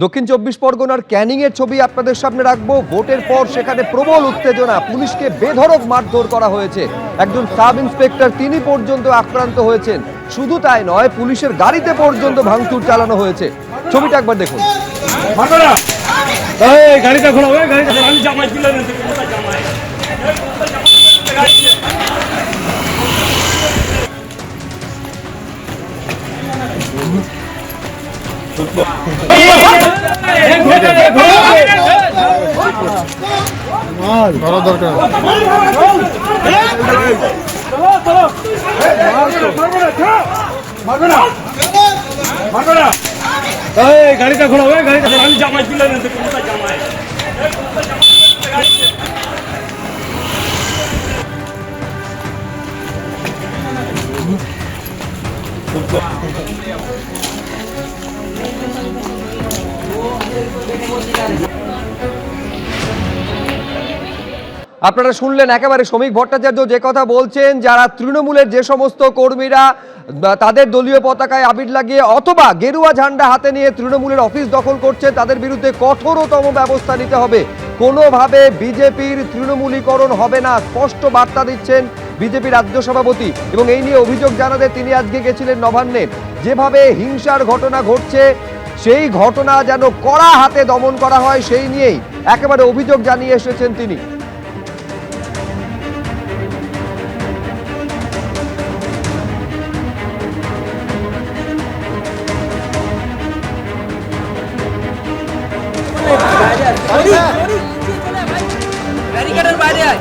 দক্ষিণ চব্বিশ পরগনার ক্যানিং এর ছবি আপনাদের সামনে রাখবো। ভোটের পর সেখানে প্রবল উত্তেজনা, পুলিশকে বেধড়ক মারধর করা হয়েছে। একজন সাব ইন্সপেক্টর তিনি পর্যন্ত আক্রান্ত হয়েছেন। শুধু তাই নয়, পুলিশের গাড়িতে পর্যন্ত ভাঙচুর চালানো হয়েছে। ছবিটা একবার দেখুন। গাড়িটা খোলা, গাড়িটা খোলা, আমি জামাই তুলে নিয়েছি। গাড়িটা খোলা, গাড়িটা খোলা, আমি জামাই তুলে নিয়েছি। জামাই আপনারা শুনলেন একেবারে শ্রমিক ভট্টাচার্য যে কথা বলছেন, যারা তৃণমূলের যে সমস্ত কর্মীরা তাদের দলীয় পতাকায় আবির লাগিয়ে অথবা গেরুয়া ঝান্ডা হাতে নিয়ে তৃণমূলের অফিস দখল করছে, তাদের বিরুদ্ধে কঠোরতম ব্যবস্থা নিতে হবে। কোনোভাবে বিজেপির তৃণমূলীকরণ হবে না, স্পষ্ট বার্তা দিচ্ছেন বিজেপি রাজ্য সভাপতি। এবং এই নিয়ে অভিযোগ জানাতে তিনি আজকে গেছিলেন নবান্নে। যেভাবে হিংসার ঘটনা ঘটছে, সেই ঘটনা যেন কড়া হাতে দমন করা হয়, সেই নিয়েই একেবারে অভিযোগ জানিয়ে এসেছেন তিনি। বাইরে আয়।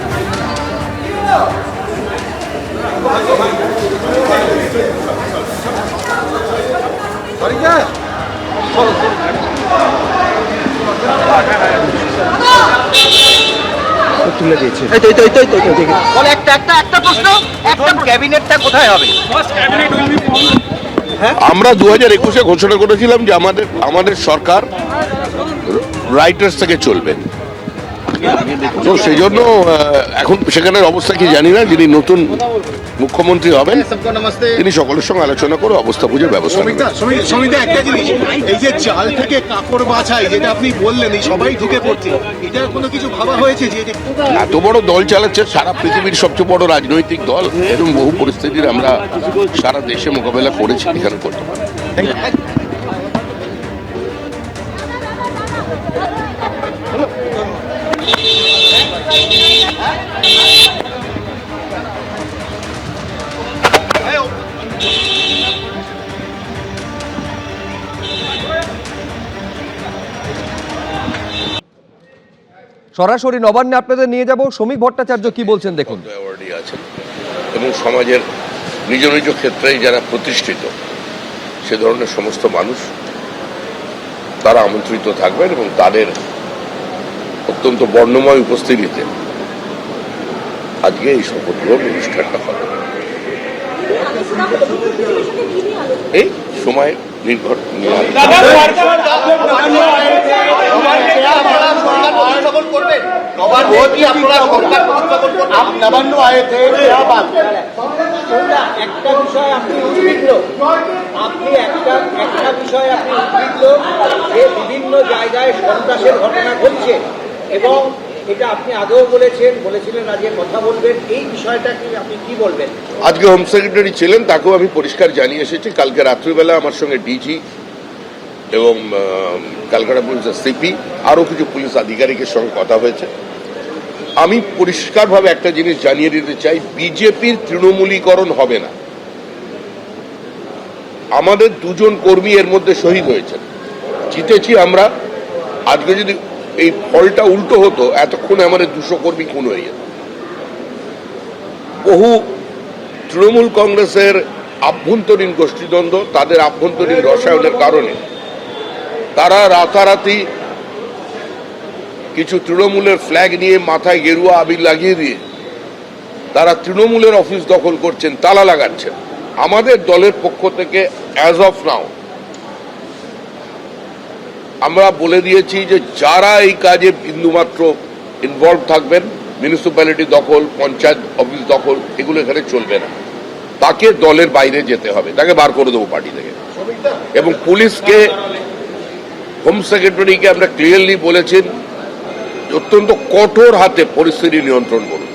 তুলে দিয়েছে। একটা প্রশ্ন, এখন ক্যাবিনেটটা কোথায় হবে? আমরা 2021-এ ঘোষণা করেছিলাম যে আমাদের সরকার রাইটার্স থেকে চলবে। তো সেই জন্য এখন সেখানের অবস্থা কি জানি না। যিনি নতুন মুখ্যমন্ত্রী হবেন তিনি সকলের সঙ্গে আলোচনা করে অবস্থা বুঝে ব্যবস্থা নেবেন। সমিতা, একটা জিনিস, এই যে চাল থেকে কাপড় বাছাই যেটা আপনি বললেন, এই সবাই ঢুকে পড়ছে, এটা কোনো কিছু ভাবা হয়েছে যে এত বড় দল চালাচ্ছে, সারা পৃথিবীর সবচেয়ে বড় রাজনৈতিক দল, এরকম বহু পরিস্থিতির আমরা সারা দেশে মোকাবেলা করেছি, এখানে করতে পারি। সরাসরি নবান্নে আপনাদের নিয়ে যাব। শ্রমিক ভট্টাচার্য কি বলছেন দেখুন। আছেন এবং সমাজের নিজ নিজ ক্ষেত্রেই যারা প্রতিষ্ঠিত সে ধরনের সমস্ত মানুষ তারা আমন্ত্রিত থাকবেন এবং তাদের অত্যন্ত বর্ণময় উপস্থিতিতে আজকে এই শপথ গ্রহণ অনুষ্ঠানটা হবে। এই সময় নির্ভর नवान्न आए थे, क्या बात? একটা বিষয় আপনি উদ্বিগ্ন, একটা বিষয় আপনি উদ্বিগ্ন যে বিভিন্ন জায়গায় সন্ত্রাসের ঘটনা ঘটছে এবং এটা আপনি আগেও বলেছিলেন আজকে কথা বলবেন। এই বিষয়টা কি আপনি কি বলবেন? আজকে হোম সেক্রেটারি ছিলেন, তাকেও আমি পরিষ্কার জানিয়ে এসেছি। কালকে রাত্রিবেলা আমার সঙ্গে ডিজি এবং ক্যালকাটা পুলিশের সিপি আরো কিছু পুলিশ আধিকারিকের সঙ্গে কথা হয়েছে। আমি পরিষ্কারভাবে একটা জিনিস জানিয়ে দিতে চাই, বিজেপির তৃণমূলীকরণ হবে না। আমাদের দুজন কর্মী এর মধ্যে শহীদ হয়েছেন, জিতেছি আমরা। আজকে যদি এই ফলটা উল্টো হতো, এতক্ষণে আমাদের 200 কর্মী খুন হয়ে যেত। বহু তৃণমূল কংগ্রেসের আভ্যন্তরীণ গোষ্ঠীদ্বন্দ্ব, তাদের আভ্যন্তরীণ রসায়নের কারণে তারা রাতারাতি কিছু তৃণমূলের ফ্ল্যাগ নিয়ে মাথায় গেরুয়া আবির লাগিয়ে দিয়ে তারা তৃণমূলের অফিস দখল করছেন, তালা লাগাচ্ছেন। আমাদের দলের পক্ষ থেকে অ্যাজ অফ নাও আমরা বলে দিয়েছি যে যারা এই কাজে বিন্দুমাত্র ইনভলভ থাকবেন, মিউনিসিপ্যালিটি দখল, পঞ্চায়েত অফিস দখল, এগুলো এখানে চলবে না। তাকে দলের বাইরে যেতে হবে, তাকে বার করে দেবো পার্টি থেকে। এবং পুলিশকে হোম সেক্রেটারিকে আমরা ক্লিয়ারলি বলেছেন অত্যন্ত কঠোর হাতে পরিস্থিতি নিয়ন্ত্রণ করুন।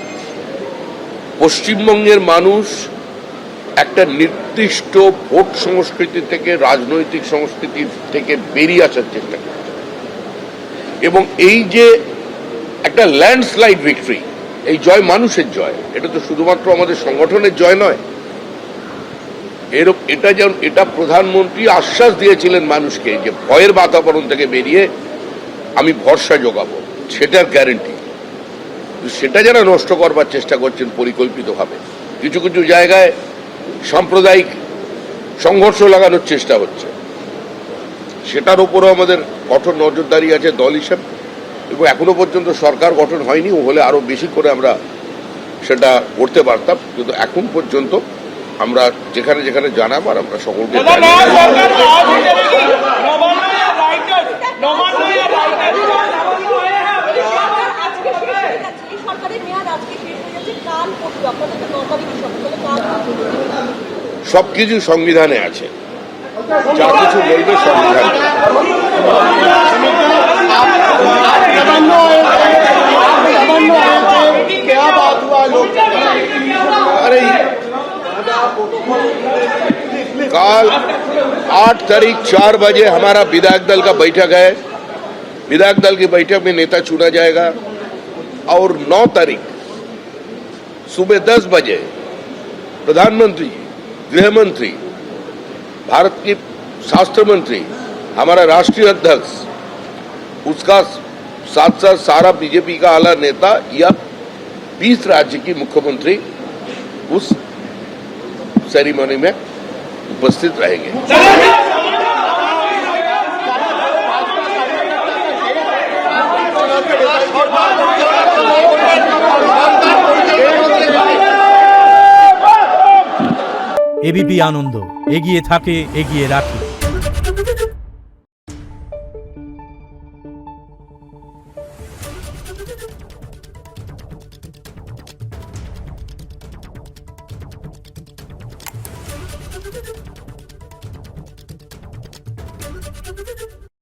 পশ্চিমবঙ্গের মানুষ একটা নির্দিষ্ট ভোট সংস্কৃতি থেকে, রাজনৈতিক সংস্কৃতি থেকে বেরিয়ে আসার চেষ্টা করছে এবং এই যে একটা ল্যান্ডস্লাইড ভিক্টরি, এই জয় মানুষের জয়, এটা তো শুধুমাত্র আমাদের সংগঠনের জয় নয়। এটা প্রধানমন্ত্রী আশ্বাস দিয়েছিলেন মানুষকে যে ভয়ের বাতাবরণ থেকে বেরিয়ে আমি ভরসা যোগাবো, সেটার গ্যারেন্টি। সেটা যারা নষ্ট করবার চেষ্টা করছেন পরিকল্পিতভাবে, কিছু কিছু জায়গায় সাম্প্রদায়িক সংঘর্ষ লাগানোর চেষ্টা হচ্ছে, সেটার উপরও আমাদের কঠোর নজরদারি আছে দল হিসেবে। এবং এখনো পর্যন্ত সরকার গঠন হয়নি, ও হলে আরো বেশি করে আমরা সেটা করতে পারতাম, কিন্তু এখন পর্যন্ত আমরা যেখানে যেখানে জানাবার আমরা সকলকে সবকিছু সংবিধানে আছে, যা কিছু বলবে সংবিধানে। अरे कल 8 तारीख 4 बजे हमारा विधायक दल का बैठक है। विधायक दल की बैठक में नेता चुना जाएगा और 9 तारीख सुबह 10 बजे प्रधानमंत्री, गृह मंत्री, भारत की शास्त्र मंत्री, हमारा राष्ट्रीय अध्यक्ष, उसका साथ साथ सारा बीजेपी का आला नेता या 20 राज्य की मुख्यमंत्री उस सेरेमनी में उपस्थित रहेंगे। এবিপি আনন্দ, এগিয়ে থাকে, এগিয়ে রাখে।